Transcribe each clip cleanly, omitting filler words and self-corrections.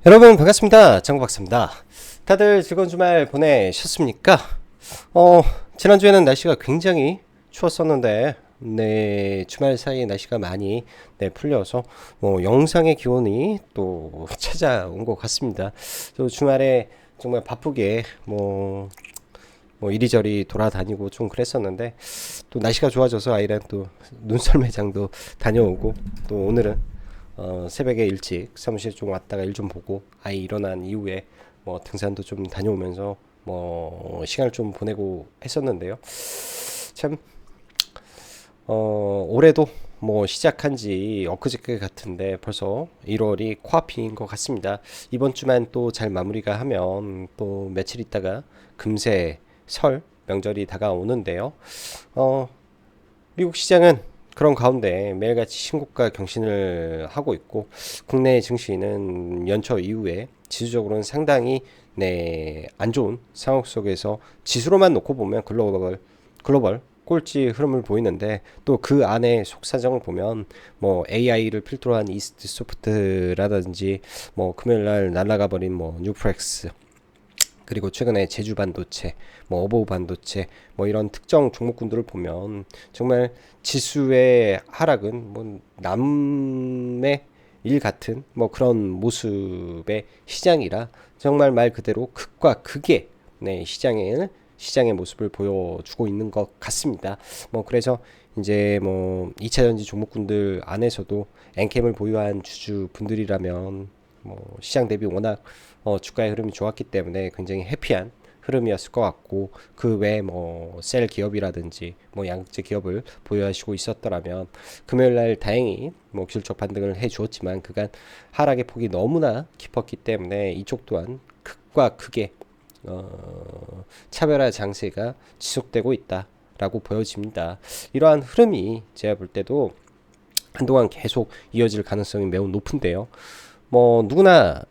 여러분 반갑습니다. 장구박사입니다. 다들 즐거운 주말 보내셨습니까? 지난주에는 날씨가 굉장히 추웠었는데 주말 사이에 날씨가 많이 풀려서 영상의 기온이 또 찾아온 것 같습니다. 또 주말에 정말 바쁘게 이리저리 돌아다니고 좀 그랬었는데 또 날씨가 좋아져서 아이랑 또 눈썰 매장도 다녀오고 또 오늘은 새벽에 일찍 사무실 좀 왔다가 일 좀 보고 아이 일어난 이후에 등산도 좀 다녀오면서 시간을 좀 보내고 했었는데요. 참 올해도 시작한 지 엊그저께 같은데 벌써 1월이 코앞인 것 같습니다. 이번 주만 또 잘 마무리가 하면 또 며칠 있다가 금세 설 명절이 다가오는데요. 미국 시장은 그런 가운데 매일같이 신고가 경신을 하고 있고 국내 증시는 연초 이후에 지수적으로는 상당히 안 좋은 상황 속에서 지수로만 놓고 보면 글로벌 꼴찌 흐름을 보이는데 또 그 안에 속사정을 보면 AI를 필두로 한 이스트 소프트라든지 금요일 날 날아가 버린 뉴프렉스, 그리고 최근에 제주 반도체, 어보우 반도체, 이런 특정 종목군들을 보면 정말 지수의 하락은 남의 일 같은 그런 모습의 시장이라 정말 말 그대로 극과 극의 시장의 모습을 보여주고 있는 것 같습니다. 그래서 이제 2차 전지 종목군들 안에서도 엔캠을 보유한 주주분들이라면 시장 대비 워낙 주가의 흐름이 좋았기 때문에 굉장히 해피한 흐름이었을 것 같고, 그 외에 셀 기업이라든지 양극재 기업을 보유하시고 있었더라면 금요일날 다행히 기술적 반등을 해 주었지만 그간 하락의 폭이 너무나 깊었기 때문에 이쪽 또한 극과 극의 차별화 장세가 지속되고 있다라고 보여집니다. 이러한 흐름이 제가 볼 때도 한동안 계속 이어질 가능성이 매우 높은데요. 누구나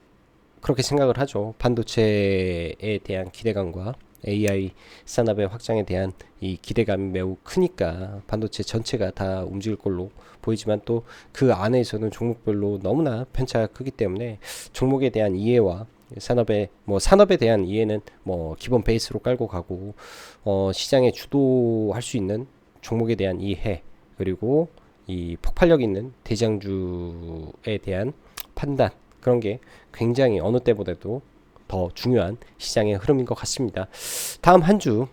그렇게 생각을 하죠. 반도체에 대한 기대감과 AI 산업의 확장에 대한 이 기대감이 매우 크니까 반도체 전체가 다 움직일 걸로 보이지만 또 그 안에서는 종목별로 너무나 편차가 크기 때문에 종목에 대한 이해와 산업에 대한 이해는 기본 베이스로 깔고 가고, 시장에 주도할 수 있는 종목에 대한 이해, 그리고 이 폭발력 있는 대장주에 대한 판단, 그런 게 굉장히 어느 때보다도 더 중요한 시장의 흐름인 것 같습니다. 다음 한 주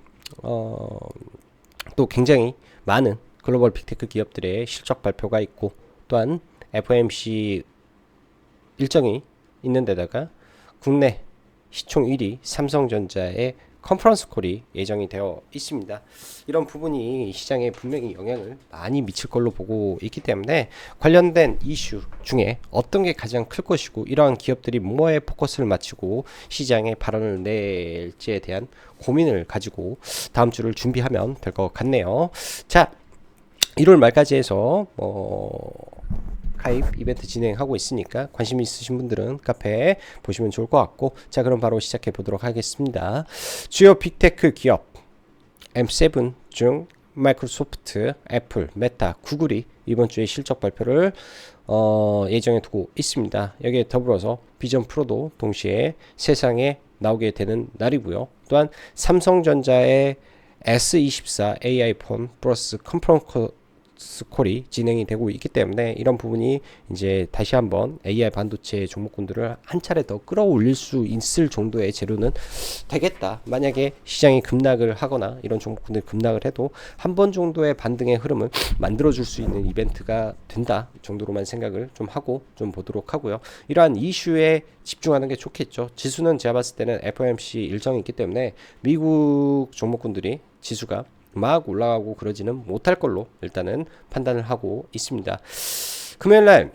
또 굉장히 많은 글로벌 빅테크 기업들의 실적 발표가 있고, 또한 FOMC 일정이 있는 데다가 국내 시총 1위 삼성전자의 컨퍼런스 콜이 예정이 되어 있습니다. 이런 부분이 시장에 분명히 영향을 많이 미칠 걸로 보고 있기 때문에 관련된 이슈 중에 어떤 게 가장 클 것이고, 이러한 기업들이 뭐에 포커스를 맞추고 시장에 발언을 낼지에 대한 고민을 가지고 다음 주를 준비하면 될 것 같네요. 자, 1월 말까지 해서 가입 이벤트 진행하고 있으니까 관심 있으신 분들은 카페 보시면 좋을 것 같고, 자, 그럼 바로 시작해 보도록 하겠습니다. 주요 빅테크 기업 M7 중 마이크로소프트, 애플, 메타, 구글이 이번 주에 실적 발표를 예정해 두고 있습니다. 여기에 더불어서 비전 프로도 동시에 세상에 나오게 되는 날이고요. 또한 삼성전자의 S24 AI 폰 플러스 컨퍼런스 콜이 진행이 되고 있기 때문에 이런 부분이 이제 다시 한번 AI 반도체 종목군들을 한 차례 더 끌어올릴 수 있을 정도의 재료는 되겠다. 만약에 시장이 급락을 하거나 이런 종목군들이 급락을 해도 한 번 정도의 반등의 흐름을 만들어줄 수 있는 이벤트가 된다 정도로만 생각을 좀 하고 좀 보도록 하고요. 이러한 이슈에 집중하는 게 좋겠죠. 지수는 제가 봤을 때는 FOMC 일정이 있기 때문에 미국 종목군들이 지수가 막 올라가고 그러지는 못할 걸로 일단은 판단을 하고 있습니다. 금요일날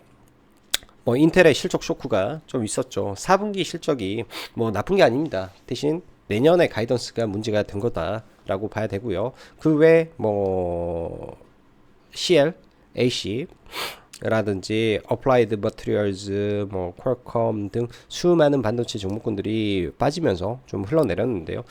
인텔의 실적 쇼크가 좀 있었죠. 4분기 실적이 나쁜 게 아닙니다. 대신 내년의 가이던스가 문제가 된 거다라고 봐야 되고요. 그 외 CL, AC 라든지 어플라이드 머티리얼즈, 퀄컴 등 수많은 반도체 종목군들이 빠지면서 좀 흘러내렸는데요.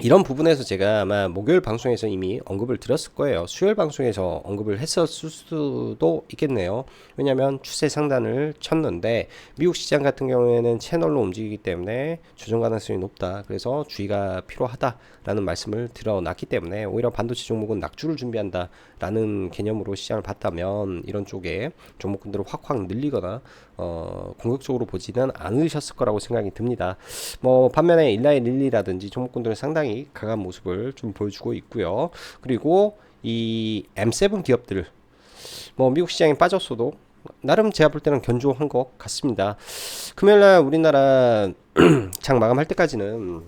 이런 부분에서 제가 아마 목요일 방송에서 이미 언급을 드렸을 거예요. 수요일 방송에서 언급을 했었을 수도 있겠네요. 왜냐하면 추세 상단을 쳤는데 미국 시장 같은 경우에는 채널로 움직이기 때문에 조정 가능성이 높다. 그래서 주의가 필요하다라는 말씀을 드려놨기 때문에 오히려 반도체 종목은 낙주를 준비한다라는 개념으로 시장을 봤다면 이런 쪽에 종목군들을 확확 늘리거나 공격적으로 보지는 않으셨을 거라고 생각이 듭니다. 뭐 반면에 일라이 릴리라든지 종목군들은 상당히 강한 모습을 좀 보여주고 있고요. 그리고 이 M7 기업들 뭐 미국 시장에 빠졌어도 나름 제가 볼 때는 견조한 것 같습니다. 금요일날 우리나라 장 마감할 때까지는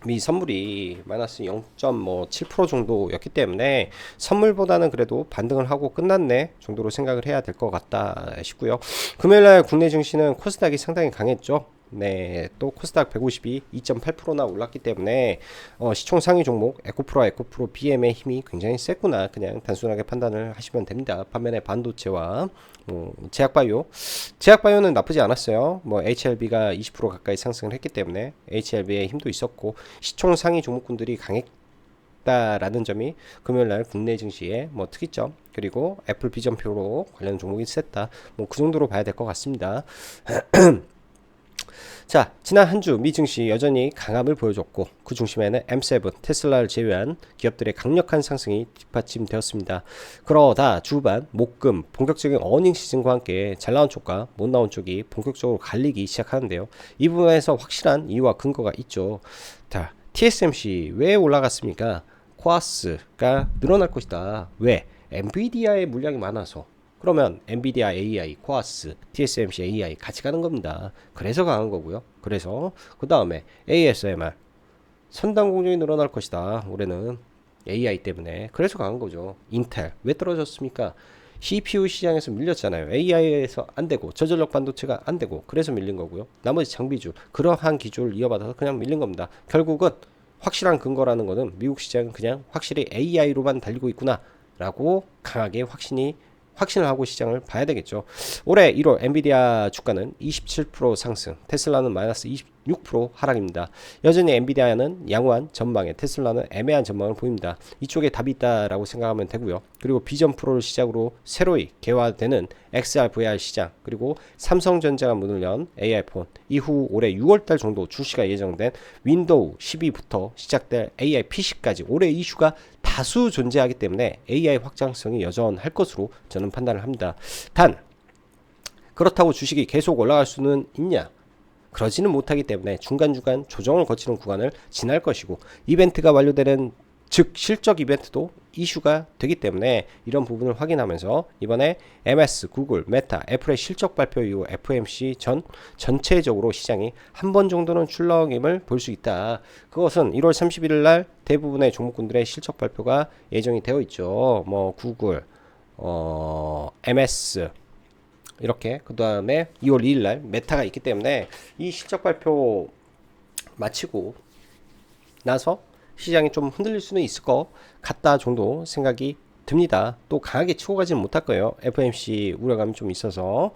미 선물이 마이너스 0.7% 정도였기 때문에 선물보다는 그래도 반등을 하고 끝났네 정도로 생각을 해야 될 것 같다 싶고요. 금요일날 국내 증시는 코스닥이 상당히 강했죠. 네, 또 코스닥 150이 2.8%나 올랐기 때문에 시총 상위 종목 에코프로 BM의 힘이 굉장히 셌구나 그냥 단순하게 판단을 하시면 됩니다. 반면에 반도체와 제약바이오는 나쁘지 않았어요. 뭐 HLB가 20% 가까이 상승을 했기 때문에 HLB의 힘도 있었고 시총 상위 종목군들이 강했다라는 점이 금요일날 국내 증시의 뭐 특이점 그리고 애플 비전표로 관련 종목이 셌다 뭐 그 정도로 봐야 될 것 같습니다. 자, 지난 한 주 미 증시 여전히 강함을 보여줬고 그 중심에는 M7, 테슬라를 제외한 기업들의 강력한 상승이 뒷받침되었습니다. 그러다 주반, 목금 본격적인 어닝 시즌과 함께 잘 나온 쪽과 못 나온 쪽이 본격적으로 갈리기 시작하는데요. 이 부분에서 확실한 이유와 근거가 있죠. 자, TSMC 왜 올라갔습니까? 코아스가 늘어날 것이다. 왜? 엔비디아의 물량이 많아서. 그러면 엔비디아 AI, 코아스, TSMC AI 같이 가는 겁니다. 그래서 강한 거고요. 그래서 그 다음에 ASMR 선단 공정이 늘어날 것이다. 올해는 AI 때문에 그래서 강한 거죠. 인텔 왜 떨어졌습니까? CPU 시장에서 밀렸잖아요. AI에서 안 되고 저전력 반도체가 안 되고 그래서 밀린 거고요. 나머지 장비주 그러한 기조를 이어받아서 그냥 밀린 겁니다. 결국은 확실한 근거라는 거는 미국 시장은 그냥 확실히 AI로만 달리고 있구나 라고 강하게 확신을 하고 시장을 봐야 되겠죠. 올해 1월 엔비디아 주가는 27% 상승, 테슬라는 마이너스 26% 하락입니다. 여전히 엔비디아는 양호한 전망에 테슬라는 애매한 전망을 보입니다. 이쪽에 답이 있다라고 생각하면 되고요. 그리고 비전 프로를 시작으로 새로이 개화되는 XR, VR 시장 그리고 삼성전자가 문을 연 AI폰 이후 올해 6월달 정도 출시가 예정된 윈도우 12부터 시작될 AI PC까지 올해 이슈가 다수 존재하기 때문에 AI 확장성이 여전할 것으로 저는 판단을 합니다. 단 그렇다고 주식이 계속 올라갈 수는 있냐? 그러지는 못하기 때문에 중간중간 조정을 거치는 구간을 지날 것이고 이벤트가 완료되는 즉 실적 이벤트도 이슈가 되기 때문에 이런 부분을 확인하면서 이번에 MS, 구글, 메타, 애플의 실적 발표 이후 FOMC 전체적으로 시장이 한 번 정도는 출렁임을 볼 수 있다. 그것은 1월 31일 날 대부분의 종목군들의 실적 발표가 예정이 되어 있죠. 뭐 구글, MS 이렇게 그 다음에 2월 2일 날 메타가 있기 때문에 이 실적 발표 마치고 나서 시장이 좀 흔들릴 수는 있을 것 같다 정도 생각이 듭니다. 또 강하게 치고 가지는 못할 거예요. FOMC 우려감이 좀 있어서.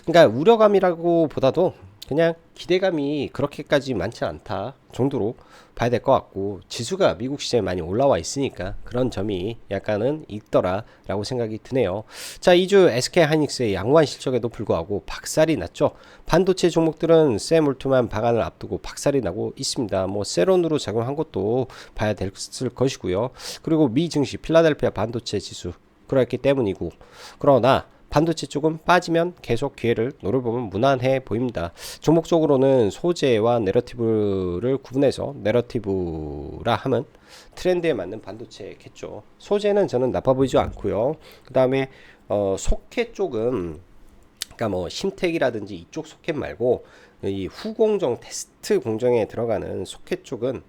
그러니까 우려감이라고 보다도 그냥 기대감이 그렇게까지 많지 않다 정도로 봐야 될 것 같고 지수가 미국 시장에 많이 올라와 있으니까 그런 점이 약간은 있더라라고 생각이 드네요. 자, 2주 SK하이닉스의 양호한 실적에도 불구하고 박살이 났죠. 반도체 종목들은 세 물투만 방안을 앞두고 박살이 나고 있습니다. 뭐 세론으로 작용한 것도 봐야 될 것이고요. 그리고 미 증시 필라델피아 반도체 지수 그렇기 때문이고 그러나 반도체 쪽은 빠지면 계속 기회를 노려보면 무난해 보입니다. 종목적으로는 소재와 내러티브를 구분해서 내러티브라 하면 트렌드에 맞는 반도체겠죠. 소재는 저는 나빠 보이지 않고요. 그 다음에 소켓 쪽은 그러니까 뭐 심텍이라든지 이쪽 소켓 말고 이 후공정 테스트 공정에 들어가는 소켓 쪽은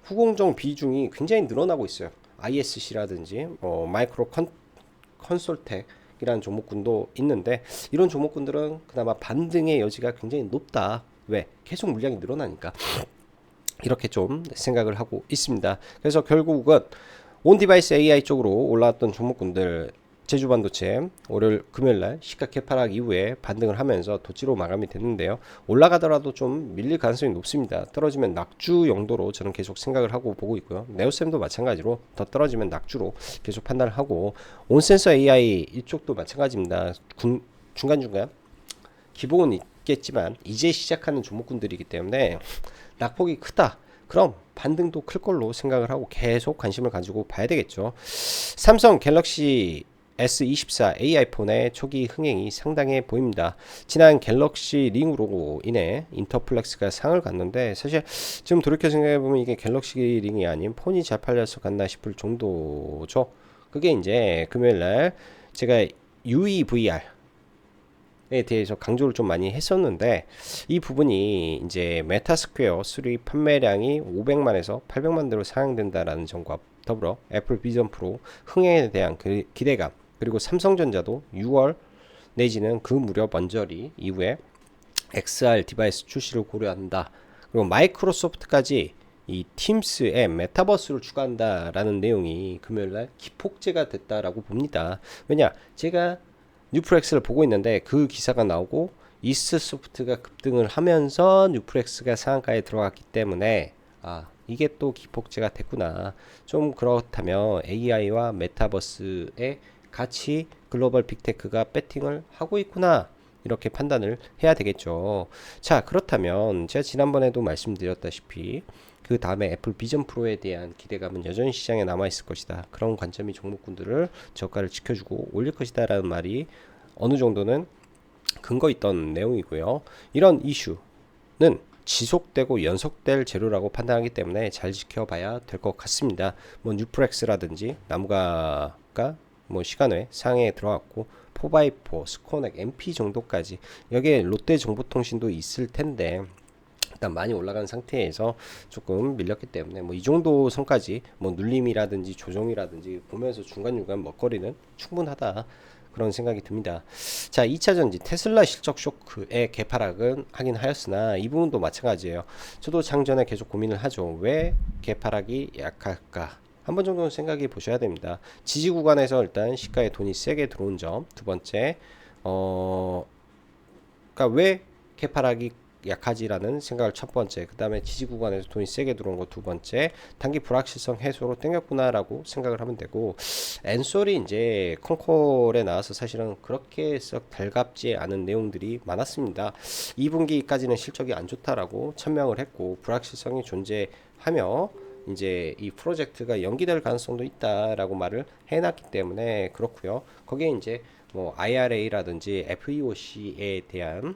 후공정 비중이 굉장히 늘어나고 있어요. ISC라든지 마이크로 컨솔텍 이라는 종목군도 있는데 이런 종목군들은 그나마 반등의 여지가 굉장히 높다. 왜? 계속 물량이 늘어나니까 이렇게 좀 생각을 하고 있습니다. 그래서 결국은 온 디바이스 AI 쪽으로 올라왔던 종목군들 제주 반도체 월요일 금요일날 시가 개파락 이후에 반등을 하면서 도지로 마감이 됐는데요. 올라가더라도 좀 밀릴 가능성이 높습니다. 떨어지면 낙주 용도로 저는 계속 생각을 하고 보고 있고요. 네오셈도 마찬가지로 더 떨어지면 낙주로 계속 판단을 하고, 온센서 AI 이쪽도 마찬가지입니다. 중간중간 기복은 있겠지만 이제 시작하는 종목군들이기 때문에 낙폭이 크다, 그럼 반등도 클 걸로 생각을 하고 계속 관심을 가지고 봐야 되겠죠. 삼성 갤럭시 S24 AI폰의 초기 흥행이 상당해 보입니다. 지난 갤럭시 링으로 인해 인터플렉스가 상을 갔는데, 사실 지금 돌이켜 생각해보면 이게 갤럭시 링이 아닌 폰이 잘 팔려서 갔나 싶을 정도죠. 그게 이제 금요일날 제가 UEVR 에 대해서 강조를 좀 많이 했었는데, 이 부분이 이제 메타스퀘어 3 판매량이 500만에서 800만 대로 상향된다라는 점과 더불어 애플 비전 프로 흥행에 대한 그 기대감, 그리고 삼성전자도 6월 내지는 그 무렵 언저리 이후에 XR 디바이스 출시를 고려한다. 그리고 마이크로소프트까지 이 팀스에 메타버스를 추가한다라는 내용이 금요일날 기폭제가 됐다라고 봅니다. 왜냐, 제가 뉴프렉스를 보고 있는데 그 기사가 나오고 이스소프트가 급등을 하면서 뉴프렉스가 상한가에 들어갔기 때문에, 아, 이게 또 기폭제가 됐구나. 좀 그렇다면 AI와 메타버스에 같이 글로벌 빅테크가 배팅을 하고 있구나, 이렇게 판단을 해야 되겠죠. 자, 그렇다면 제가 지난번에도 말씀드렸다시피 그 다음에 애플 비전 프로에 대한 기대감은 여전히 시장에 남아있을 것이다. 그런 관점이 종목군들을 저가를 지켜주고 올릴 것이다 라는 말이 어느 정도는 근거 있던 내용이고요. 이런 이슈는 지속되고 연속될 재료라고 판단하기 때문에 잘 지켜봐야 될 것 같습니다. 뭐 뉴프렉스라든지 나무가가 뭐 시간외 상해에 들어갔고, 4x4, 스코넥, MP 정도까지, 여기에 롯데정보통신도 있을 텐데 일단 많이 올라간 상태에서 조금 밀렸기 때문에 뭐 이 정도 선까지 뭐 눌림이라든지 조정이라든지 보면서 중간중간 먹거리는 충분하다, 그런 생각이 듭니다. 자, 2차전지 테슬라 실적 쇼크의 개파락은 하긴 하였으나 이 부분도 마찬가지예요. 저도 장전에 계속 고민을 하죠. 왜 개파락이 약할까? 한 번 정도는 생각해 보셔야 됩니다. 지지 구간에서 일단 시가에 돈이 세게 들어온 점, 두 번째, 그러니까 왜 개파락이 약하지라는 생각을 첫 번째, 그 다음에 지지 구간에서 돈이 세게 들어온 거 두 번째, 단기 불확실성 해소로 땡겼구나라고 생각을 하면 되고, 엔솔이 이제 컨콜에 나와서 사실은 그렇게 썩 달갑지 않은 내용들이 많았습니다. 2분기까지는 실적이 안 좋다라고 천명을 했고, 불확실성이 존재하며 이제 이 프로젝트가 연기될 가능성도 있다라고 말을 해놨기 때문에 그렇고요. 거기에 이제 뭐 IRA라든지 FEOC에 대한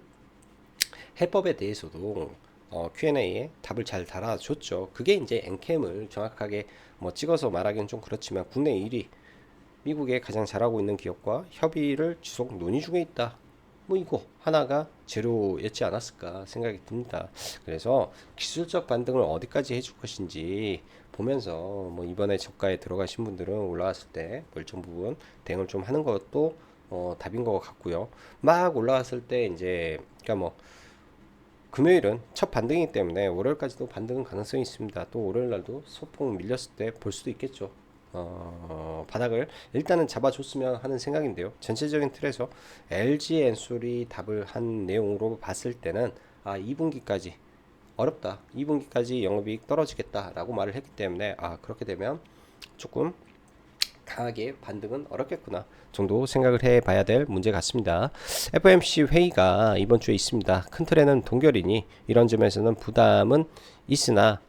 해법에 대해서도 Q&A에 답을 잘 달아줬죠. 그게 이제 엔캠을 정확하게 뭐 찍어서 말하기는 좀 그렇지만 국내 1위, 미국에 가장 잘하고 있는 기업과 협의를 지속 논의 중에 있다, 뭐 이거 하나가 재료였지 않았을까 생각이 듭니다. 그래서 기술적 반등을 어디까지 해줄 것인지 보면서 뭐 이번에 저가에 들어가신 분들은 올라왔을 때 일정 부분 대응을 좀 하는 것도 답인 것 같고요. 막 올라왔을 때 이제 그러니까 뭐 금요일은 첫 반등이기 때문에 월요일까지도 반등은 가능성이 있습니다. 또 월요일날도 소폭 밀렸을 때 볼 수도 있겠죠. 바닥을 일단은 잡아줬으면 하는 생각인데요. 전체적인 틀에서 LG 엔솔이 답을 한 내용으로 봤을 때는 2분기까지 어렵다, 2분기까지 영업이익 떨어지겠다라고 말을 했기 때문에 그렇게 되면 조금 강하게 반등은 어렵겠구나 정도 생각을 해봐야 될 문제 같습니다. FOMC 회의가 이번 주에 있습니다. 큰 틀에는 동결이니 이런 점에서는 부담은 있으나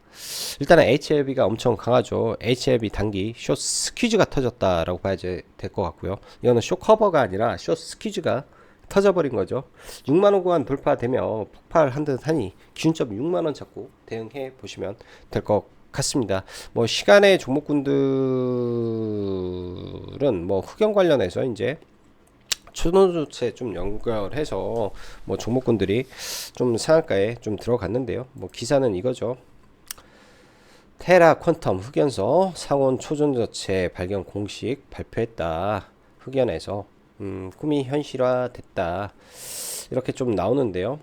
일단은 HLB가 엄청 강하죠. HLB 단기 숏 스퀴즈가 터졌다라고 봐야 될 것 같고요. 이거는 숏 커버가 아니라 숏 스퀴즈가 터져버린 거죠. 6만원 구간 돌파되며 폭발한 듯 하니 기준점 6만원 잡고 대응해 보시면 될 것 같습니다. 뭐 시간의 종목군들은 뭐 흑연 관련해서 이제 초노조체 좀 연결해서 뭐 종목군들이 좀 상한가에 좀 들어갔는데요. 뭐 기사는 이거죠. 테라 퀀텀 흑연서 상온 초전자체 발견 공식 발표했다. 흑연에서 꿈이 현실화됐다. 이렇게 좀 나오는데요.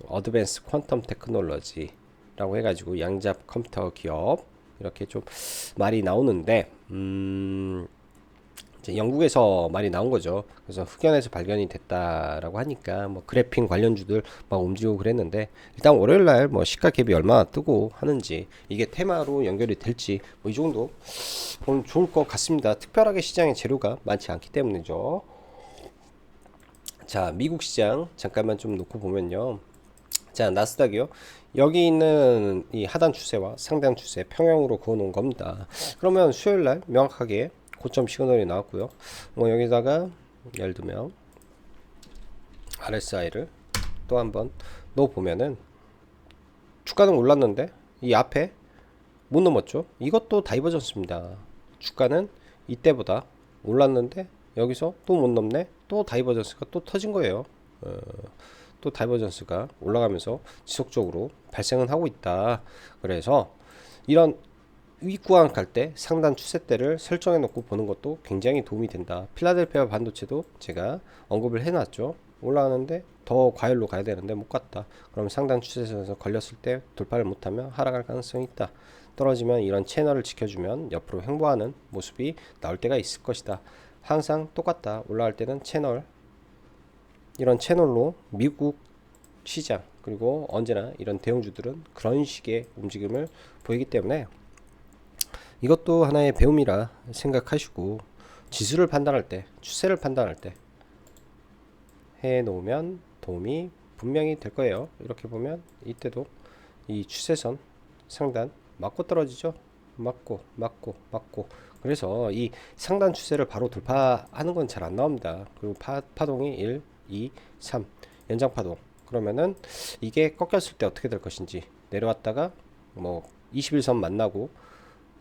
어드밴스 퀀텀 테크놀로지라고 해가지고 양잡 컴퓨터 기업 이렇게 좀 말이 나오는데 이제 영국에서 많이 나온 거죠. 그래서 흑연에서 발견이 됐다라고 하니까 뭐 그래핀 관련주들 막 움직이고 그랬는데, 일단 월요일 날뭐 시가 갭이 얼마나 뜨고 하는지, 이게 테마로 연결이 될지 뭐 이 정도 보면 좋을 것 같습니다. 특별하게 시장에 재료가 많지 않기 때문이죠. 자, 미국 시장 잠깐만 좀 놓고 보면요. 자, 나스닥이요. 여기 있는 이 하단 추세와 상단 추세 평형으로 그어 놓은 겁니다. 그러면 수요일 날 명확하게 고점 시그널이 나왔고요. 뭐 여기다가 예를 들면 RSI를 또 한번 넣어 보면은 주가는 올랐는데 이 앞에 못 넘었죠. 이것도 다이버전스입니다. 주가는 이때보다 올랐는데 여기서 또 못 넘네. 또 다이버전스가 또 터진 거예요. 또 다이버전스가 올라가면서 지속적으로 발생은 하고 있다. 그래서 이런 윗구간 갈 때 상단 추세대를 설정해 놓고 보는 것도 굉장히 도움이 된다. 필라델피아 반도체도 제가 언급을 해놨죠. 올라가는데 더 과열로 가야 되는데 못 갔다. 그럼 상단 추세선에서 걸렸을 때 돌파를 못하면 하락할 가능성이 있다. 떨어지면 이런 채널을 지켜주면 옆으로 횡보하는 모습이 나올 때가 있을 것이다. 항상 똑같다. 올라갈 때는 채널, 이런 채널로 미국 시장, 그리고 언제나 이런 대형주들은 그런 식의 움직임을 보이기 때문에 이것도 하나의 배움이라 생각하시고, 지수를 판단할 때, 추세를 판단할 때 해놓으면 도움이 분명히 될 거예요. 이렇게 보면 이때도 이 추세선 상단 맞고 떨어지죠. 맞고. 그래서 이 상단 추세를 바로 돌파하는 건 잘 안 나옵니다. 그리고 파동이 1, 2, 3 연장 파동. 그러면은 이게 꺾였을 때 어떻게 될 것인지, 내려왔다가 뭐 21선 만나고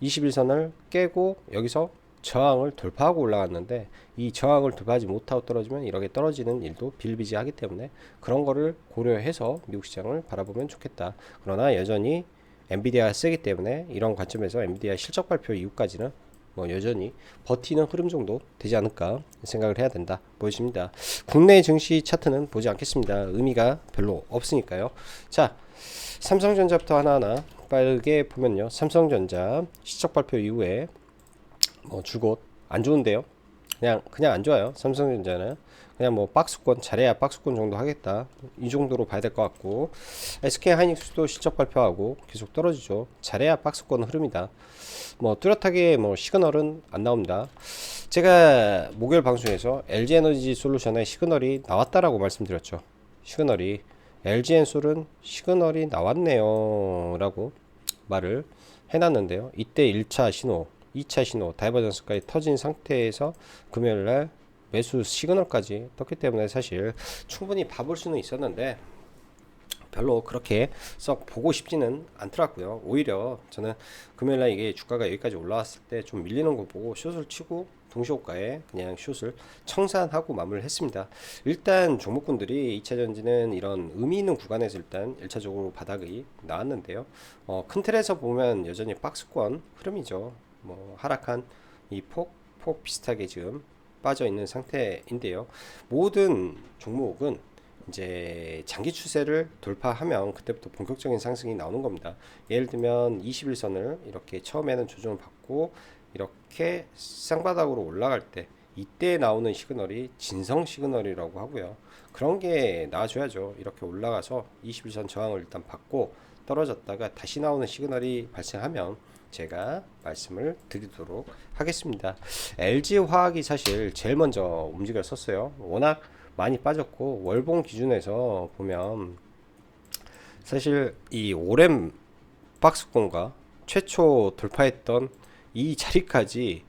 21선을 깨고 여기서 저항을 돌파하고 올라갔는데, 이 저항을 돌파하지 못하고 떨어지면 이렇게 떨어지는 일도 비일비재하기 때문에 그런 거를 고려해서 미국 시장을 바라보면 좋겠다. 그러나 여전히 엔비디아가 세기 때문에 이런 관점에서 엔비디아 실적 발표 이후까지는 뭐 여전히 버티는 흐름 정도 되지 않을까 생각을 해야 된다 보여집니다. 국내 증시 차트는 보지 않겠습니다. 의미가 별로 없으니까요. 자, 삼성전자부터 하나하나 빠르게 보면요. 삼성전자 실적 발표 이후에 뭐 줄곧 안 좋은데요. 그냥 안 좋아요. 삼성전자는 그냥 뭐 박스권, 잘해야 박스권 정도 하겠다, 이 정도로 봐야 될 것 같고, SK 하이닉스도 실적 발표하고 계속 떨어지죠. 잘해야 박스권 흐름이다. 뭐 뚜렷하게 뭐 시그널은 안 나옵니다. 제가 목요일 방송에서 LG에너지 솔루션의 시그널이 나왔다라고 말씀드렸죠. 시그널이 LG엔솔은 시그널이 나왔네요 라고 말을 해놨는데요. 이때 1차 신호, 2차 신호, 다이버전스까지 터진 상태에서 금요일날 매수 시그널까지 떴기 때문에 사실 충분히 봐볼 수는 있었는데 별로 그렇게 썩 보고 싶지는 않더라고요. 오히려 저는 금요일날 이게 주가가 여기까지 올라왔을 때 좀 밀리는 거 보고 숏을 치고 동시호가에 그냥 숏을 청산하고 마무리를 했습니다. 일단 종목군들이 2차전지는 이런 의미 있는 구간에서 일단 1차적으로 바닥이 나왔는데요. 큰 틀에서 보면 여전히 박스권 흐름이죠. 뭐 하락한 이 폭 비슷하게 지금 빠져 있는 상태인데요. 모든 종목은 이제 장기 추세를 돌파하면 그때부터 본격적인 상승이 나오는 겁니다. 예를 들면 21선을 이렇게 처음에는 조정을 받고 이렇게 쌍바닥으로 올라갈 때, 이때 나오는 시그널이 진성 시그널이라고 하고요. 그런 게 나와줘야죠. 이렇게 올라가서 21선 저항을 일단 받고 떨어졌다가 다시 나오는 시그널이 발생하면 제가 말씀을 드리도록 하겠습니다. LG화학이 사실 제일 먼저 움직였었어요. 워낙 많이 빠졌고, 월봉 기준에서 보면 사실 이 오렘 박스권과 최초 돌파했던 이 자리까지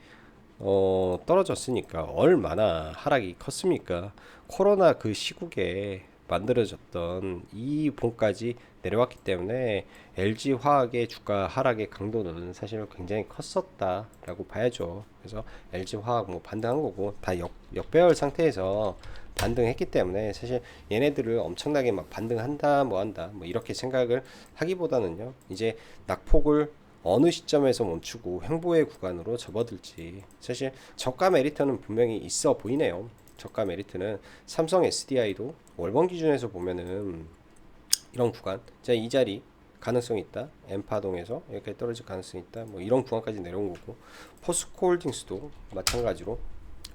떨어졌으니까 얼마나 하락이 컸습니까? 코로나 그 시국에 만들어졌던 이 봉까지 내려왔기 때문에 LG화학의 주가 하락의 강도는 사실 굉장히 컸었다라고 봐야죠. 그래서 LG화학 뭐 반등한 거고 다 역배열 상태에서 반등했기 때문에 사실 얘네들을 엄청나게 막 반등한다 뭐 한다 뭐 이렇게 생각을 하기보다는요, 이제 낙폭을 어느 시점에서 멈추고 횡보의 구간으로 접어들지, 사실 저가 메리트는 분명히 있어 보이네요. 저가 메리트는 삼성 SDI도 월봉 기준에서 보면은 이런 구간, 자, 이 자리 가능성이 있다. M파동에서 이렇게 떨어질 가능성이 있다. 뭐 이런 구간까지 내려온 거고, 포스코홀딩스도 마찬가지로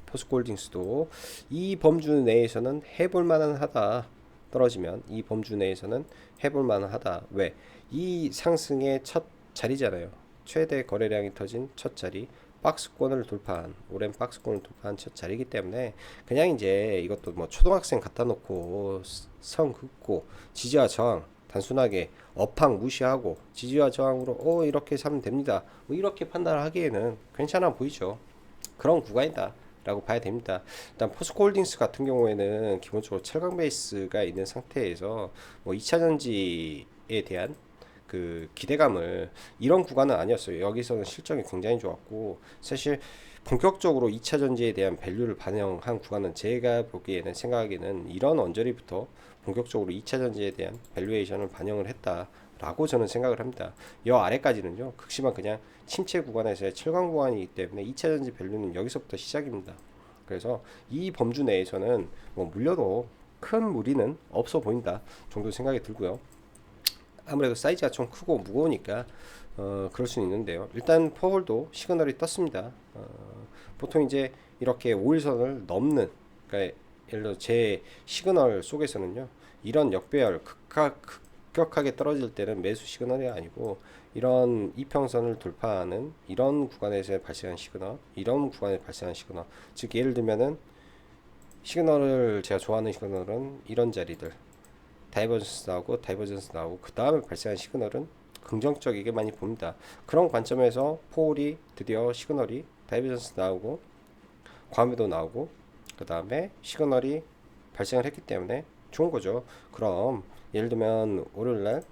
포스코홀딩스도 이 범주 내에서는 해볼 만은 하다. 떨어지면 이 범주 내에서는 해볼 만은 하다. 왜? 이 상승의 첫 자리잖아요. 최대 거래량이 터진 첫 자리, 박스권을 돌파한, 오랜 박스권을 돌파한 첫 자리이기 때문에 그냥 이제 이것도 뭐 초등학생 갖다 놓고 선 긋고 지지와 저항 단순하게 업황 무시하고 지지와 저항으로 이렇게 사면 됩니다, 뭐 이렇게 판단을 하기에는 괜찮아 보이죠. 그런 구간이다 라고 봐야 됩니다. 일단 포스코홀딩스 같은 경우에는 기본적으로 철강 베이스가 있는 상태에서 뭐 2차전지에 대한 그 기대감을, 이런 구간은 아니었어요. 여기서는 실적이 굉장히 좋았고 사실 본격적으로 2차 전지에 대한 밸류를 반영한 구간은 제가 보기에는 생각하기에는 이런 언저리부터 본격적으로 2차 전지에 대한 밸류에이션을 반영을 했다라고 저는 생각을 합니다. 이 아래까지는요 극심한 그냥 침체 구간에서의 철강 구간이기 때문에 2차 전지 밸류는 여기서부터 시작입니다. 그래서 이 범주 내에서는 뭐 물려도 큰 무리는 없어 보인다 정도 생각이 들고요. 아무래도 사이즈가 좀 크고 무거우니까 그럴 수는 있는데요. 일단 포홀도 시그널이 떴습니다. 보통 이제 이렇게 5일선을 넘는, 그러니까 예를 들어 제 시그널 속에서는요 이런 역배열 급격하게 떨어질 때는 매수 시그널이 아니고 이런 이평선을 돌파하는 이런 구간에서 발생한 시그널, 이런 구간에 발생한 시그널, 즉 예를 들면은 시그널을 제가 좋아하는 시그널은 이런 자리들, 다이버전스 나오고 그 다음에 발생한 시그널은 긍정적이게 많이 봅니다. 그런 관점에서 포홀이 드디어 시그널이 다이버전스 나오고 과매도 나오고 그 다음에 시그널이 발생을 했기 때문에 좋은 거죠. 그럼 예를 들면 월요일날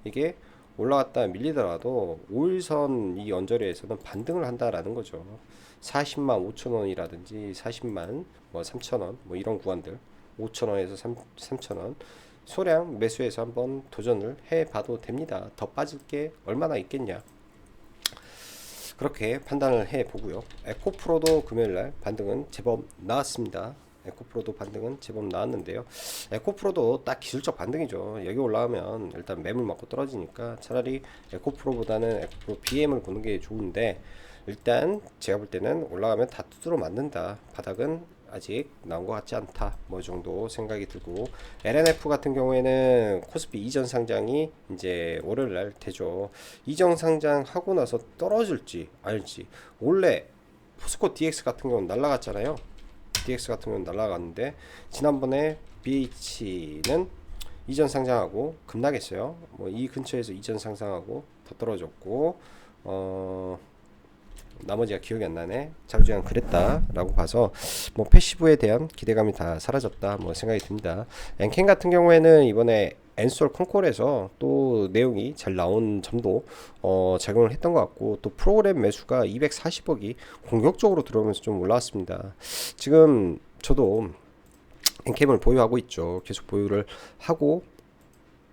이게 올라갔다 밀리더라도 5일선 이 언저리에서는 반등을 한다라는 거죠. 40만 5천원이라든지 40만 뭐 3천원 뭐 이런 구간들, 5천원에서 3천원 소량 매수해서 한번 도전을 해봐도 됩니다. 더 빠질 게 얼마나 있겠냐, 그렇게 판단을 해보고요. 에코프로도 금요일날 반등은 제법 나왔습니다. 에코프로도 반등은 제법 나왔는데요. 에코프로도 딱 기술적 반등이죠. 여기 올라가면 일단 매물 맞고 떨어지니까 차라리 에코프로보다는 에코프로 BM을 보는 게 좋은데, 일단 제가 볼 때는 올라가면 다 두드러 맞는다, 바닥은 아직 나온 것 같지 않다, 뭐 정도 생각이 들고, LNF 같은 경우에는 코스피 이전 상장이 이제 월요일날 되죠. 이전 상장하고 나서 떨어질지 알지. 원래 포스코 DX 같은 경우는 날라갔잖아요. DX 같은 경우는 날라갔는데 지난번에 BH는 이전 상장하고 급락했어요. 뭐 이 근처에서 이전 상장하고 더 떨어졌고 나머지가 기억이 안 나네. 자주지간 그랬다라고 봐서 뭐 패시브에 대한 기대감이 다 사라졌다 뭐 생각이 듭니다. 엔캔 같은 경우에는 이번에 엔솔 콘콜에서 또 내용이 잘 나온 점도 작용을 했던 것 같고, 또 프로그램 매수가 240억이 공격적으로 들어오면서 좀 올라왔습니다. 지금 저도 엔캠을 보유하고 있죠. 계속 보유를 하고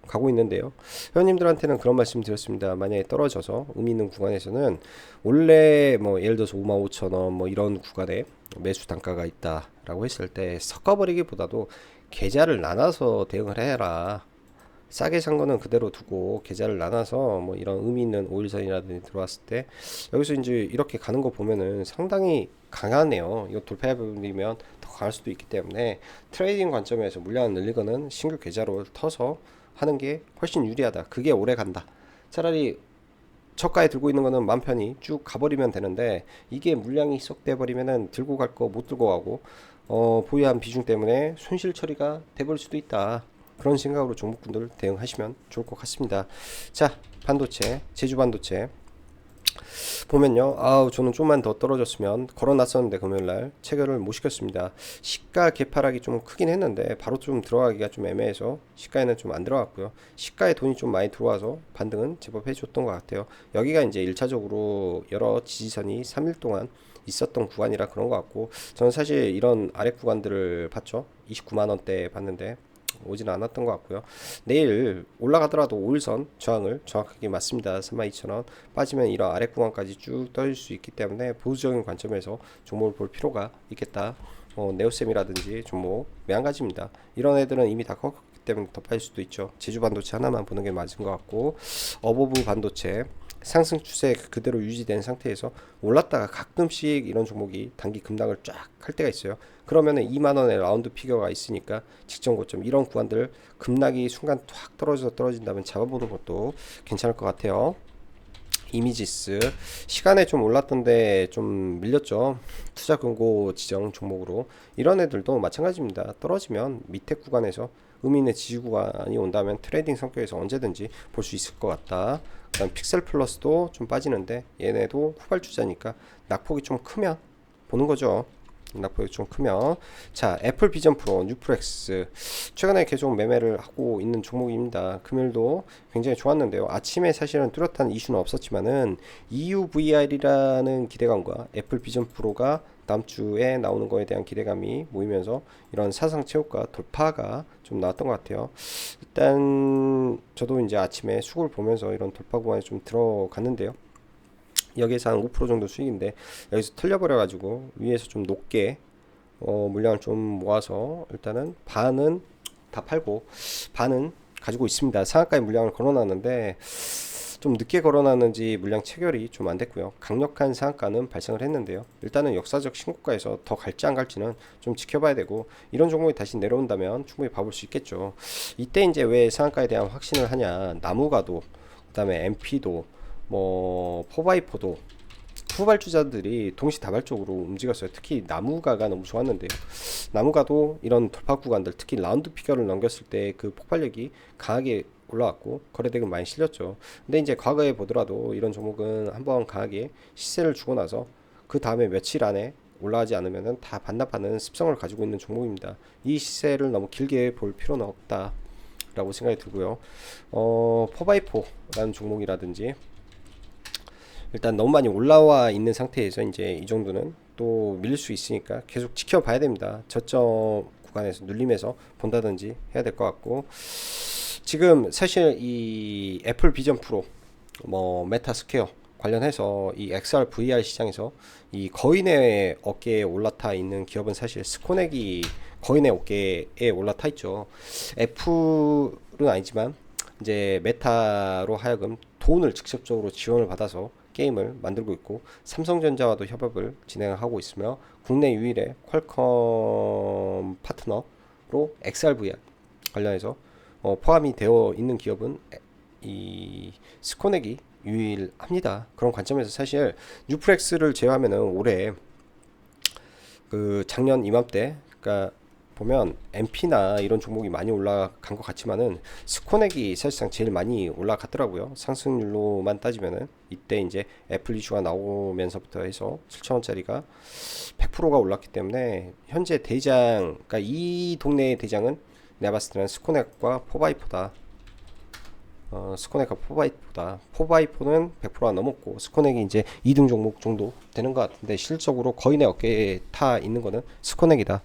가고 있는데요. 회원님들한테는 그런 말씀 드렸습니다. 만약에 떨어져서 의미 있는 구간에서는 원래 뭐 예를 들어서 55,000원 뭐 이런 구간에 매수 단가가 있다라고 했을 때 섞어버리기보다도 계좌를 나눠서 대응을 해라. 싸게 산 거는 그대로 두고 계좌를 나눠서 뭐 이런 의미 있는 5일선이라든지 들어왔을 때 여기서 이제 이렇게 가는 거 보면은 상당히 강하네요. 이거 돌파해버리면 더 강할 수도 있기 때문에 트레이딩 관점에서 물량을 늘리거는 신규 계좌로 터서 하는 게 훨씬 유리하다. 그게 오래 간다. 차라리 저가에 들고 있는 거는 맘 편히 쭉 가버리면 되는데, 이게 물량이 쏙 돼버리면은 들고 갈 거 못 들고 가고 보유한 비중 때문에 손실 처리가 돼버릴 수도 있다. 그런 생각으로 종목군들 대응하시면 좋을 것 같습니다. 자, 반도체, 제주 반도체 보면요, 저는 좀만 더 떨어졌으면 걸어놨었는데 금요일날 체결을 못 시켰습니다. 시가 개파락이 좀 크긴 했는데 바로 좀 들어가기가 좀 애매해서 시가에는 좀 안 들어갔고요. 시가에 돈이 좀 많이 들어와서 반등은 제법 해줬던 것 같아요. 여기가 이제 1차적으로 여러 지지선이 3일 동안 있었던 구간이라 그런 것 같고, 저는 사실 이런 아래 구간들을 봤죠. 29만원대 봤는데 오지는 않았던 것 같고요. 내일 올라가더라도 5일선 저항을 정확하게 맞습니다. 32,000원 빠지면 이런 아래 구간까지 쭉 떠질 수 있기 때문에 보수적인 관점에서 종목을 볼 필요가 있겠다. 네오셈이라든지 종목 매한가지입니다. 이런 애들은 이미 다 컸기 때문에 더 빠질 수도 있죠. 제주 반도체 하나만 보는 게 맞은 것 같고, 어버브 반도체 상승 추세 그대로 유지된 상태에서 올랐다가 가끔씩 이런 종목이 단기 급락을 쫙 할 때가 있어요. 그러면은 2만 원의 라운드 피겨가 있으니까 직전 고점 이런 구간들 급락이 순간 탁 떨어진다면 잡아보는 것도 괜찮을 것 같아요. 이미지스 시간에 좀 올랐던데 좀 밀렸죠. 투자 금고 지정 종목으로 이런 애들도 마찬가지입니다. 떨어지면 밑에 구간에서 의미 있는 지지 구간이 온다면 트레이딩 성격에서 언제든지 볼 수 있을 것 같다. 그다음 픽셀 플러스도 좀 빠지는데 얘네도 후발주자니까 낙폭이 좀 크면 보는 거죠. 낙폭이 좀 크면. 자, 애플 비전 프로 뉴프렉스 최근에 계속 매매를 하고 있는 종목입니다. 금일도 굉장히 좋았는데요. 아침에 사실은 뚜렷한 이슈는 없었지만은 EUVR이라는 기대감과 애플 비전 프로가 다음 주에 나오는 거에 대한 기대감이 모이면서 이런 사상 최고가 돌파가 좀 나왔던 것 같아요. 일단 저도 이제 아침에 수급을 보면서 이런 돌파 구간에 좀 들어갔는데요. 여기에서 한 5% 정도 수익인데 여기서 털려버려 가지고 위에서 좀 높게 물량을 좀 모아서 일단은 반은 다 팔고 반은 가지고 있습니다. 상한가에 물량을 걸어놨는데 좀 늦게 걸어놨는지 물량 체결이 좀 안 됐고요. 강력한 상한가는 발생을 했는데요. 일단은 역사적 신고가에서 더 갈지 안 갈지는 좀 지켜봐야 되고 이런 종목이 다시 내려온다면 충분히 봐볼 수 있겠죠. 이때 이제 왜 상한가에 대한 확신을 하냐. 나무가도 그다음에 MP도 뭐 포바이포도 후발주자들이 동시다발적으로 움직였어요. 특히 나무가가 너무 좋았는데요. 나무가도 이런 돌파 구간들 특히 라운드 피겨를 넘겼을 때 그 폭발력이 강하게 올라왔고 거래대금 많이 실렸죠. 근데 이제 과거에 보더라도 이런 종목은 한번 강하게 시세를 주고 나서 그 다음에 며칠 안에 올라가지 않으면 다 반납하는 습성을 가지고 있는 종목입니다. 이 시세를 너무 길게 볼 필요는 없다 라고 생각이 들고요. 포바이포라는 종목이라든지 일단 너무 많이 올라와 있는 상태에서 이제 이 정도는 또 밀릴 수 있으니까 계속 지켜봐야 됩니다. 저점 구간에서 눌림에서 본다든지 해야 될 것 같고 지금 사실 이 애플 비전 프로 뭐 메타스퀘어 관련해서 이 XR, VR 시장에서 이 거인의 어깨에 올라타 있는 기업은 사실 스코넥이 거인의 어깨에 올라타 있죠. 애플은 아니지만 이제 메타로 하여금 돈을 직접적으로 지원을 받아서 게임을 만들고 있고 삼성전자와도 협업을 진행하고 있으며 국내 유일의 퀄컴 파트너로 XRVR 관련해서 포함이 되어 있는 기업은 이 스코넥이 유일합니다. 그런 관점에서 사실 뉴프렉스를 제외하면은 올해 그 작년 이맘때 그러니까 보면 MP나 이런 종목이 많이 올라간 것 같지만은 스코넥이 사실상 제일 많이 올라갔더라고요. 상승률로만 따지면은 이때 이제 애플 이슈가 나오면서부터 해서 7,000원짜리가 100%가 올랐기 때문에 현재 대장, 그러니까 이 동네의 대장은 내가 봤을 때는 스코넥과 포바이포다. 스코넥과 포바이포다. 포바이포는 100%가 넘었고 스코넥이 이제 2등 종목 정도 되는 것 같은데 실질적으로 거인의 어깨에 타 있는 거는 스코넥이다.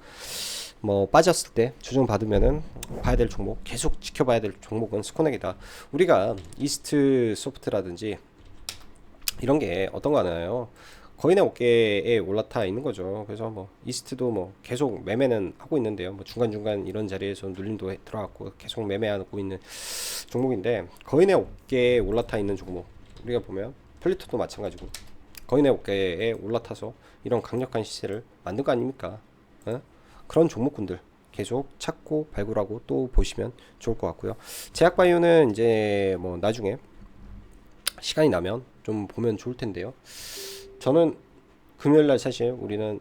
뭐 빠졌을 때 조정 받으면은 봐야 될 종목 계속 지켜봐야 될 종목은 스코넥이다. 우리가 이스트 소프트라든지 이런 게 어떤 거 하나요? 거인의 어깨에 올라타 있는 거죠. 그래서 뭐 이스트도 뭐 계속 매매는 하고 있는데요. 뭐 중간중간 이런 자리에서 눌림도 들어갔고 계속 매매하고 있는 종목인데 거인의 어깨에 올라타 있는 종목 우리가 보면 플리토도 마찬가지고 거인의 어깨에 올라타서 이런 강력한 시세를 만든 거 아닙니까? 그런 종목군들 계속 찾고 발굴하고 또 보시면 좋을 것 같고요. 제약바이오는 이제 뭐 나중에 시간이 나면 좀 보면 좋을 텐데요. 저는 금요일날 사실 우리는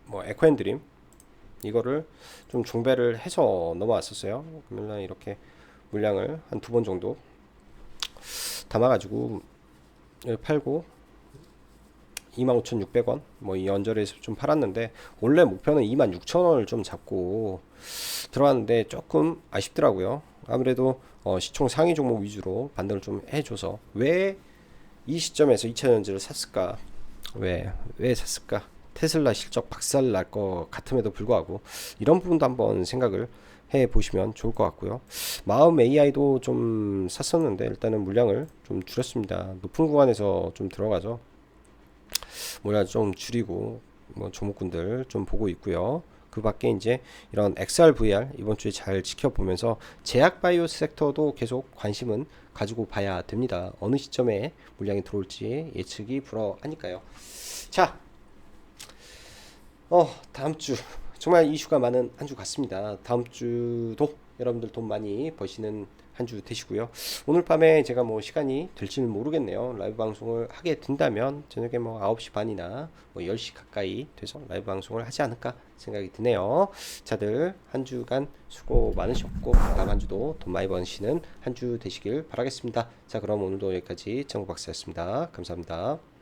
뭐 에코앤드림 이거를 좀 종배를 해서 넘어왔었어요. 금요일날 이렇게 물량을 한 2번 정도 담아가지고 팔고 25,600원 뭐 이 언저리에서 좀 팔았는데 원래 목표는 26,000원을 좀 잡고 들어왔는데 조금 아쉽더라고요. 아무래도 시총 상위 종목 위주로 반등을 좀 해줘서 왜 이 시점에서 2차전지를 샀을까? 왜 샀을까? 테슬라 실적 박살 날 것 같음에도 불구하고 이런 부분도 한번 생각을 해 보시면 좋을 것 같고요. 마음 AI도 좀 샀었는데 일단은 물량을 좀 줄였습니다. 높은 구간에서 좀 들어가서 물량 좀 줄이고 뭐 종목군들 좀 보고 있고요. 그 밖에 이제 이런 XR, VR 이번 주에 잘 지켜보면서 제약 바이오 섹터도 계속 관심은 가지고 봐야 됩니다. 어느 시점에 물량이 들어올지 예측이 불허하니까요. 자, 다음 주 정말 이슈가 많은 한 주 같습니다. 다음 주도 여러분들 돈 많이 버시는 한 주 되시고요. 오늘 밤에 제가 뭐 시간이 될지는 모르겠네요. 라이브 방송을 하게 된다면 저녁에 뭐 9시 반이나 뭐 10시 가까이 돼서 라이브 방송을 하지 않을까 생각이 드네요. 자들 한 주간 수고 많으셨고 다음 한 주도 돈 많이 버시는 한 주 되시길 바라겠습니다. 자, 그럼 오늘도 여기까지 정우 박사였습니다. 감사합니다.